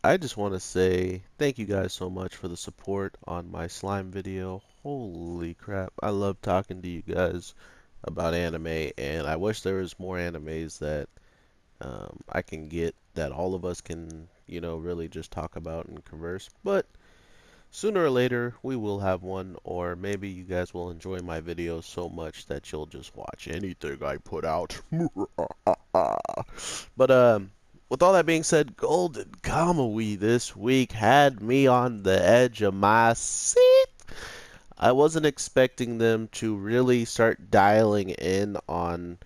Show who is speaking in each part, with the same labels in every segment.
Speaker 1: I just want to say thank you guys so much for the support on my slime video. Holy crap, I love talking to you guys about anime, and I wish there was more animes that I can get that all of us can, really just talk about and converse. But sooner or later, we will have one, or maybe you guys will enjoy my videos so much that you'll just watch anything I put out. But with all that being said, Golden Kamui this week had me on the edge of my seat. I wasn't expecting them to really start dialing in on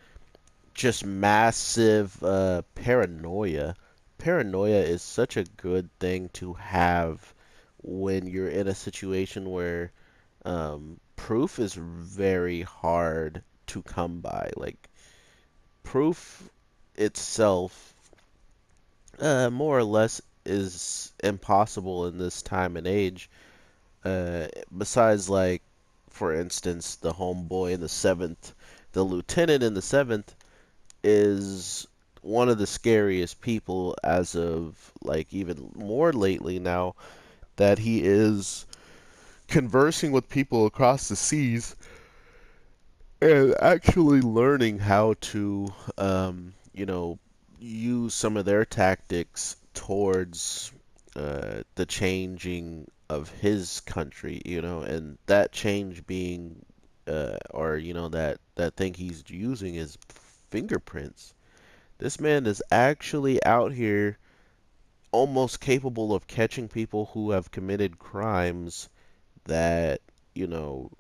Speaker 1: just massive paranoia. Paranoia is such a good thing to have when you're in a situation where proof is very hard to come by. Like, proof itself more or less is impossible in this time and age. Besides, like, for instance, the homeboy in the seventh, the lieutenant in the seventh is one of the scariest people as of, like, even more lately now that he is conversing with people across the seas and actually learning how to, use some of their tactics towards the changing of his country, and that change being, or that thing he's using is fingerprints. This man is actually out here almost capable of catching people who have committed crimes that, you know,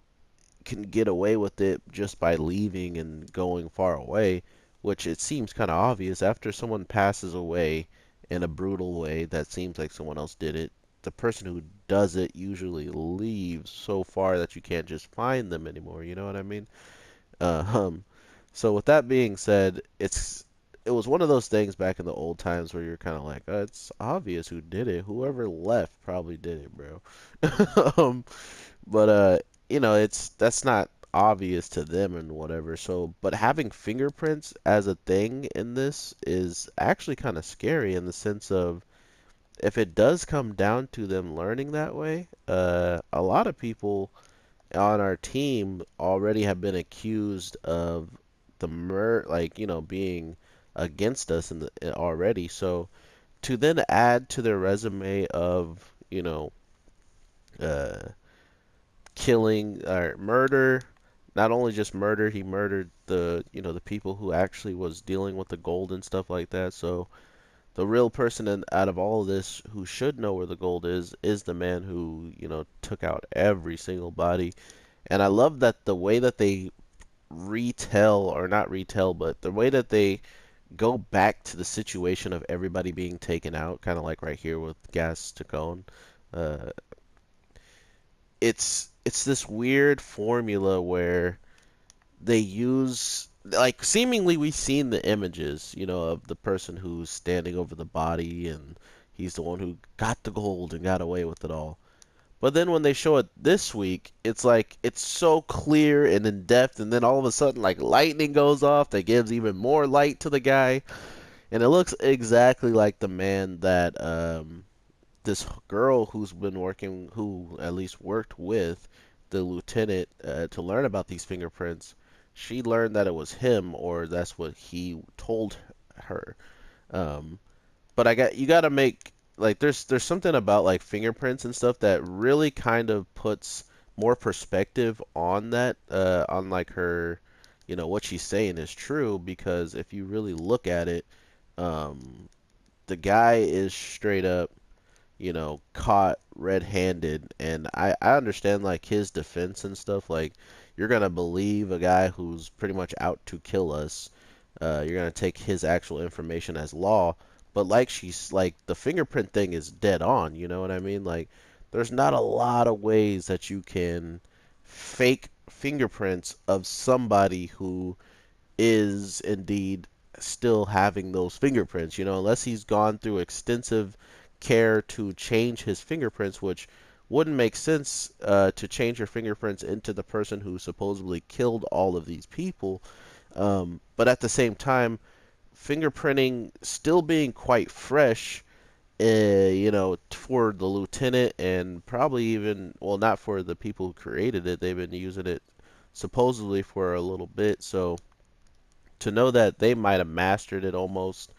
Speaker 1: can get away with it just by leaving and going far away, which it seems kind of obvious after someone passes away in a brutal way that seems like someone else did it. The person who does it usually leaves so far that you can't just find them anymore. You know what I mean? Uh, um, so with that being said, it was one of those things back in the old times where you're kind of like, it's obvious who did it. Whoever left probably did it, bro. um, but it's that's not obvious to them and whatever. So, but having fingerprints as a thing in this is actually kind of scary in the sense of if it does come down to them learning that way, a lot of people on our team already have been accused of like, being against us already. So to then add to their resume of, uh, killing or murder, not only just murder, he murdered the people who actually was dealing with the gold and stuff like that. So the real person out of all of this who should know where the gold is the man who, took out every single body. And I love that the way that they retell, or not retell, but the way that they go back to the situation of everybody being taken out, kind of like right here with Gas Tacone. Uh, it's this weird formula where they use, like, seemingly we've seen the images, of the person who's standing over the body and he's the one who got the gold and got away with it all. But then when they show it this week, it's like it's so clear and in depth, and then all of a sudden, like, lightning goes off that gives even more light to the guy, and it looks exactly like the man that this girl who's been working, who at least worked with the lieutenant to learn about these fingerprints. She learned that it was him, or that's what he told her. Um, but you got to make, like, there's something about, like, fingerprints and stuff that really kind of puts more perspective on that, on, like, her, what she's saying is true, because if you really look at it, um, the guy is straight up, caught red-handed, and I understand, like, his defense and stuff. Like, you're gonna believe a guy who's pretty much out to kill us. You're gonna take his actual information as law. But like she's like, the fingerprint thing is dead on. You know what I mean? Like, there's not a lot of ways that you can fake fingerprints of somebody who is indeed still having those fingerprints, unless he's gone through extensive care to change his fingerprints, which wouldn't make sense to change your fingerprints into the person who supposedly killed all of these people. But at the same time, fingerprinting still being quite fresh, for the lieutenant and probably even, well, not for the people who created it. They've been using it supposedly for a little bit. So to know that they might have mastered it almost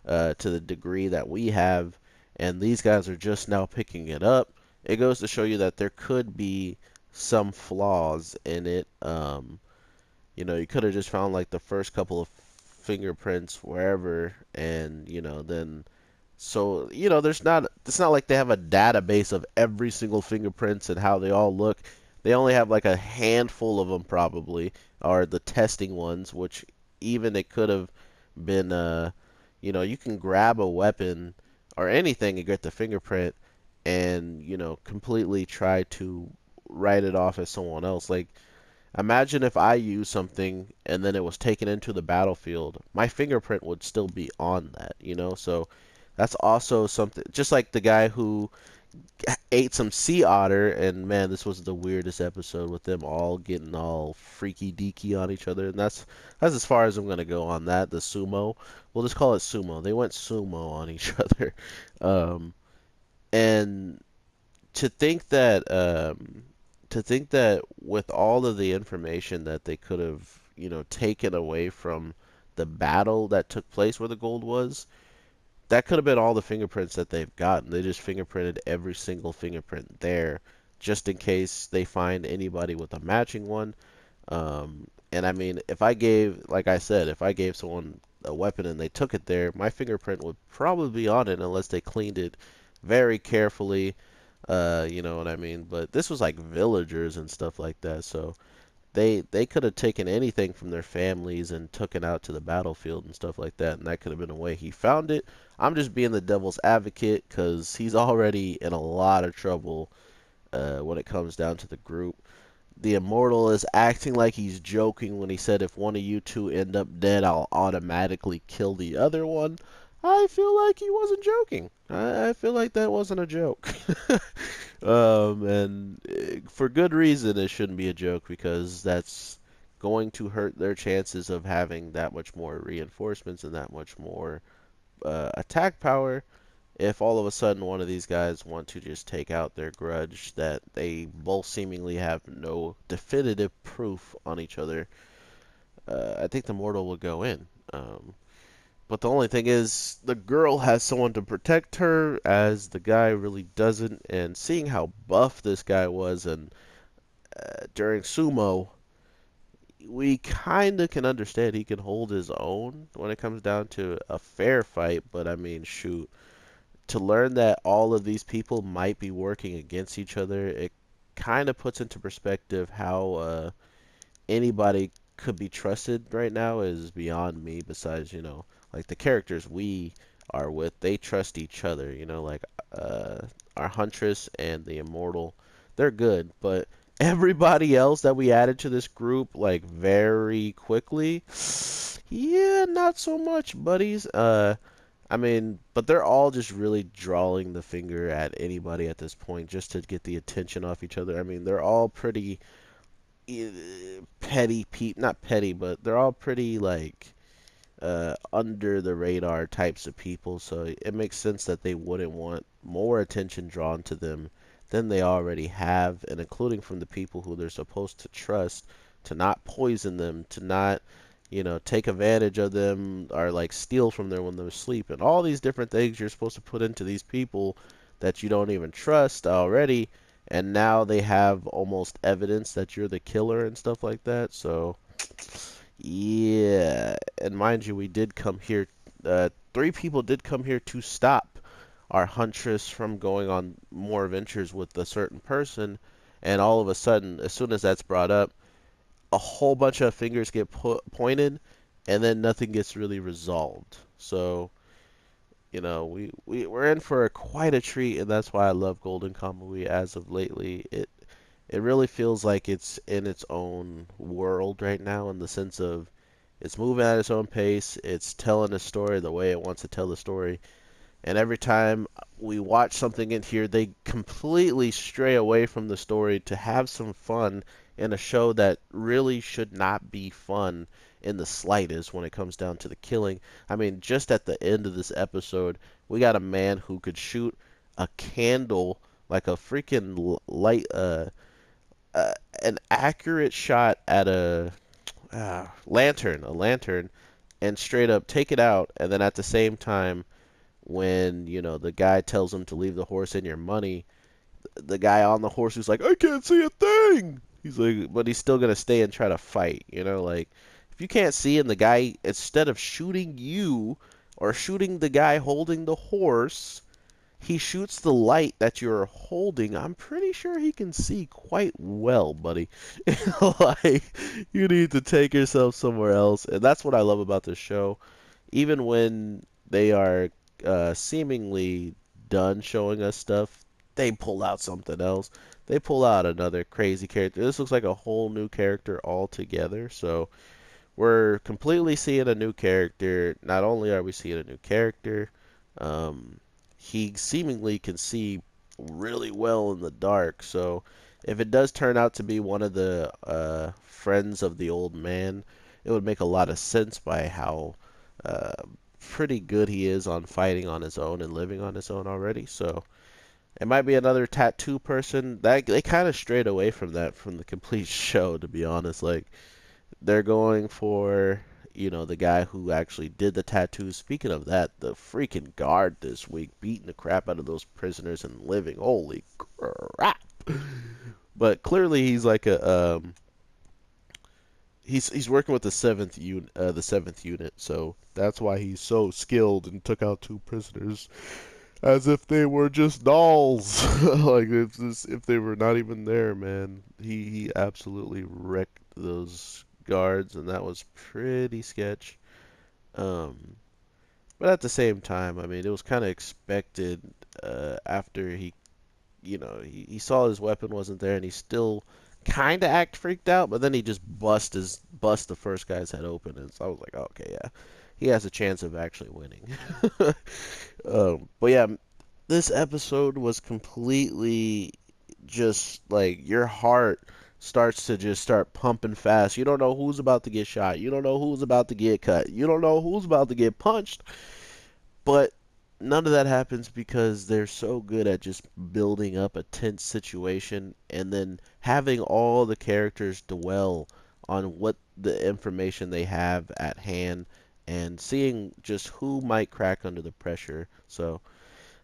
Speaker 1: to the degree that we have, and these guys are just now picking it up, it goes to show you that there could be some flaws in it. You could have just found like the first couple of fingerprints wherever, and then there's not it's not like they have a database of every single fingerprints and how they all look. They only have like a handful of them probably, are the testing ones, which even it could have been you can grab a weapon or anything and get the fingerprint and completely try to write it off as someone else. Like, imagine if I used something and then it was taken into the battlefield, my fingerprint would still be on that. So that's also something, just like the guy who ate some sea otter, and man, this was the weirdest episode with them all getting all freaky deaky on each other, and that's as far as I'm gonna go on that. The sumo, we'll just call it sumo. They went sumo on each other, um, and to think that with all of the information that they could have taken away from the battle that took place where the gold was, that could have been all the fingerprints that they've gotten. They just fingerprinted every single fingerprint there, just in case they find anybody with a matching one. And I mean, like I said, if I gave someone a weapon and they took it there, my fingerprint would probably be on it unless they cleaned it very carefully. You know what I mean? But this was like villagers and stuff like that, so they could have taken anything from their families and took it out to the battlefield and stuff like that, and that could have been a way he found it. I'm just being the devil's advocate because he's already in a lot of trouble when it comes down to the group. The Immortal is acting like he's joking when he said, if one of you two end up dead, I'll automatically kill the other one. I feel like he wasn't joking. I feel like that wasn't a joke. And for good reason, it shouldn't be a joke because that's going to hurt their chances of having that much more reinforcements and that much more attack power if all of a sudden one of these guys want to just take out their grudge that they both seemingly have no definitive proof on each other. I think the mortal will go in. But the only thing is, the girl has someone to protect her, as the guy really doesn't. And seeing how buff this guy was, and during sumo, we kind of can understand he can hold his own when it comes down to a fair fight. But I mean, shoot, to learn that all of these people might be working against each other, it kind of puts into perspective how anybody could be trusted right now is beyond me. Besides, like the characters we are with, they trust each other. Like our Huntress and the Immortal, they're good, but everybody else that we added to this group, like very quickly, yeah, not so much, buddies. I mean, but they're all just really drawing the finger at anybody at this point just to get the attention off each other. I mean, they're all pretty petty not petty, but they're all pretty like under the radar types of people, so it makes sense that they wouldn't want more attention drawn to them than they already have, and including from the people who they're supposed to trust, to not poison them, to not take advantage of them or like steal from them when they're asleep, and all these different things you're supposed to put into these people that you don't even trust already, and now they have almost evidence that you're the killer and stuff like that. So yeah, and mind you, we did come here. Three people did come here to stop our huntress from going on more adventures with a certain person, and all of a sudden, as soon as that's brought up, a whole bunch of fingers get pointed, and then nothing gets really resolved. So, we're in for quite a treat, and that's why I love Golden Kamui as of lately. It really feels like it's in its own world right now in the sense of it's moving at its own pace, it's telling a story the way it wants to tell the story, and every time we watch something in here, they completely stray away from the story to have some fun in a show that really should not be fun in the slightest when it comes down to the killing. I mean, just at the end of this episode, We got a man who could shoot a candle like a freaking light, uh, an accurate shot at a lantern, and straight up take it out. And then at the same time, when the guy tells him to leave the horse and your money, the guy on the horse who's like, I can't see a thing. He's like, but he's still gonna stay and try to fight. Like if you can't see and the guy, instead of shooting you or shooting the guy holding the horse, he shoots the light that you're holding. I'm pretty sure he can see quite well, buddy. Like, you need to take yourself somewhere else. And that's what I love about this show. Even when they are seemingly done showing us stuff, they pull out something else. They pull out another crazy character. This looks like a whole new character altogether. So we're completely seeing a new character. Not only are we seeing a new character, um, he seemingly can see really well in the dark. So if it does turn out to be one of the friends of the old man, it would make a lot of sense by how uh, pretty good he is on fighting on his own and living on his own already. So it might be another tattoo person. That they kind of strayed away from that from the complete show, to be honest. Like they're going for, the guy who actually did the tattoos. Speaking of that, the freaking guard this week beating the crap out of those prisoners and living. Holy crap! But clearly he's like he's working with the seventh unit, so that's why he's so skilled and took out two prisoners as if they were just dolls. Like if they were not even there, man. He absolutely wrecked those guards, and that was pretty sketch. Um, but at the same time, I mean, it was kind of expected after he saw his weapon wasn't there, and he still kind of act freaked out, but then he just bust the first guy's head open, and so I was like, oh, okay, yeah, he has a chance of actually winning. But yeah, this episode was completely just like your heart starts to just start pumping fast. You don't know who's about to get shot. You don't know who's about to get cut. You don't know who's about to get punched. But none of that happens because they're so good at just building up a tense situation and then having all the characters dwell on what the information they have at hand and seeing just who might crack under the pressure. So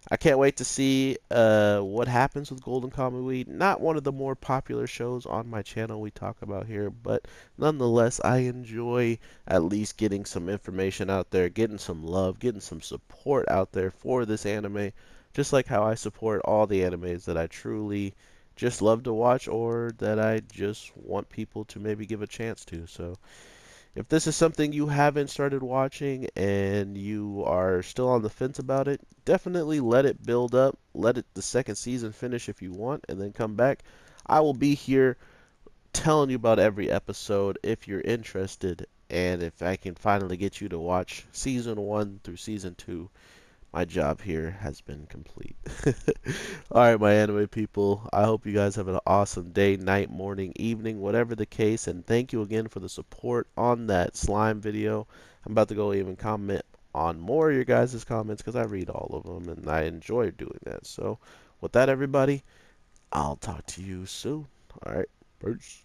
Speaker 1: I can't wait to see what happens with Golden Kamuy. Not one of the more popular shows on my channel we talk about here, but nonetheless, I enjoy at least getting some information out there, getting some love, getting some support out there for this anime, just like how I support all the animes that I truly just love to watch or that I just want people to maybe give a chance to. So if this is something you haven't started watching and you are still on the fence about it, definitely let it build up. Let the second season finish if you want, and then come back. I will be here telling you about every episode if you're interested, and if I can finally get you to watch season 1 through season 2, my job here has been complete. Alright, my anime people, I hope you guys have an awesome day, night, morning, evening, whatever the case, and thank you again for the support on that slime video. I'm about to go even comment on more of your guys' comments because I read all of them and I enjoy doing that. So, with that, everybody, I'll talk to you soon. Alright, peace.